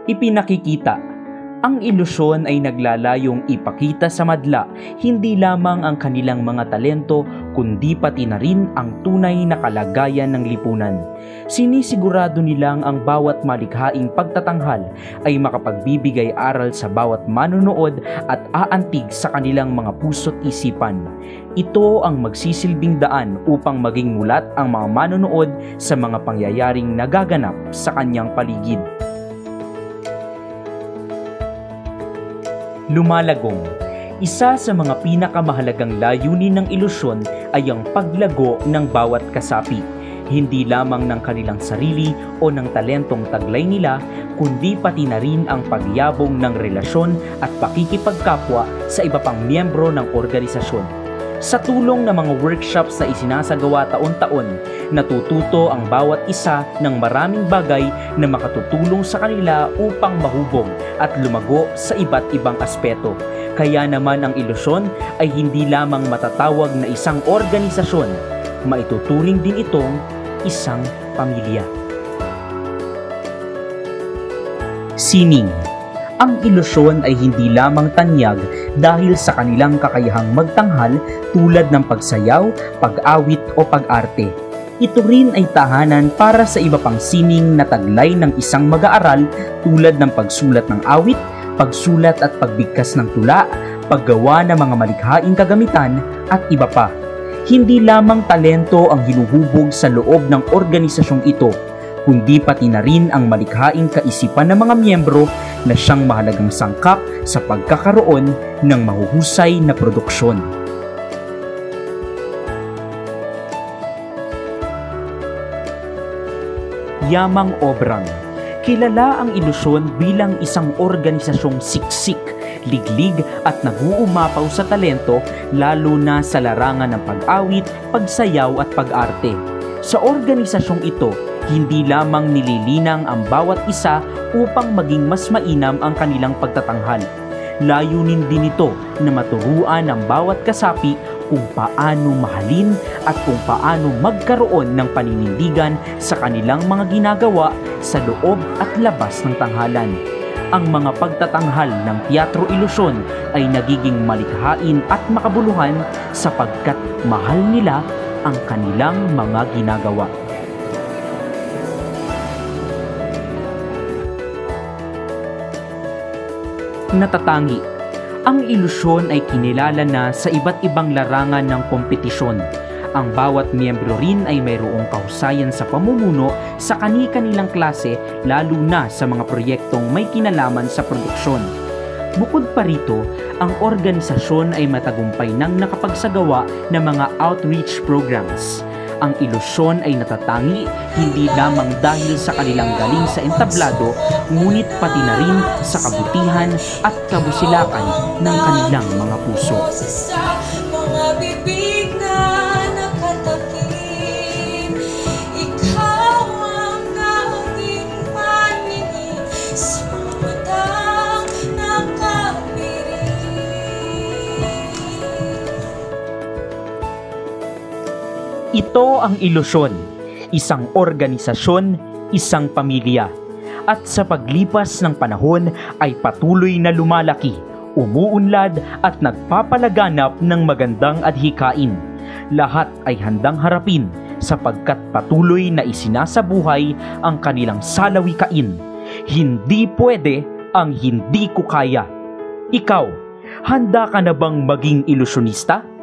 Ipinakikita, ang ilusyon ay naglalayong ipakita sa madla hindi lamang ang kanilang mga talento kundi pati na rin ang tunay na kalagayan ng lipunan. Sinisigurado nilang ang bawat malikhaing pagtatanghal ay makapagbibigay aral sa bawat manonood at aantig sa kanilang mga puso't isipan. Ito ang magsisilbing daan upang maging mulat ang mga manonood sa mga pangyayaring nagaganap sa kanyang paligid. Lumalagong. Isa sa mga pinakamahalagang layunin ng ilusyon ay ang paglago ng bawat kasapi, hindi lamang ng kanilang sarili o ng talentong taglay nila, kundi pati na rin ang pagyabong ng relasyon at pakikipagkapwa sa iba pang miyembro ng organisasyon. Sa tulong ng mga workshops na isinasagawa taon-taon, natututo ang bawat isa ng maraming bagay na makatutulong sa kanila upang mahubog at lumago sa iba't ibang aspeto. Kaya naman ang ilusyon ay hindi lamang matatawag na isang organisasyon, maituturing din itong isang pamilya. Sining. Ang ilusyon ay hindi lamang tanyag dahil sa kanilang kakayahang magtanghal tulad ng pagsayaw, pag-awit o pag-arte. Ito rin ay tahanan para sa iba pang sining na taglay ng isang mag-aaral tulad ng pagsulat ng awit, pagsulat at pagbigkas ng tula, paggawa ng mga malikhaing kagamitan at iba pa. Hindi lamang talento ang hinuhubog sa loob ng organisasyong ito, kundi pati na rin ang malikhaing kaisipan ng mga miyembro na siyang mahalagang sangkap sa pagkakaroon ng mahuhusay na produksyon. Yamang Obrang. Kilala ang ilusyon bilang isang organisasyong siksik, liglig at nag-uumapaw sa talento lalo na sa larangan ng pag-awit, pagsayaw at pag-arte. Sa organisasyong ito, hindi lamang nililinang ang bawat isa upang maging mas mainam ang kanilang pagtatanghal. Layunin din ito na maturuan ang bawat kasapi kung paano mahalin at kung paano magkaroon ng paninindigan sa kanilang mga ginagawa sa loob at labas ng tanghalan. Ang mga pagtatanghal ng teatro ilusyon ay nagiging malikhain at makabuluhan sapagkat mahal nila ang kanilang mga ginagawa. Natatangi. Ang ilusyon ay kinilala na sa iba't ibang larangan ng kompetisyon. Ang bawat miyembro rin ay mayroong kahusayan sa pamumuno sa kani-kanilang klase lalo na sa mga proyektong may kinalaman sa produksyon. Bukod pa rito, ang organisasyon ay matagumpay nang nakapagsagawa ng mga outreach programs. Ang ilusyon ay natatangi hindi lamang dahil sa kanilang galing sa entablado, ngunit pati na rin sa kabutihan at kabusilakan ng kanilang mga puso. Ito ang ilusyon, isang organisasyon, isang pamilya. At sa paglipas ng panahon ay patuloy na lumalaki, umuunlad at nagpapalaganap ng magandang adhikain. Lahat ay handang harapin sapagkat patuloy na isinasabuhay ang kanilang salawikain. Hindi pwede ang hindi ko kaya. Ikaw, handa ka na bang maging ilusyonista?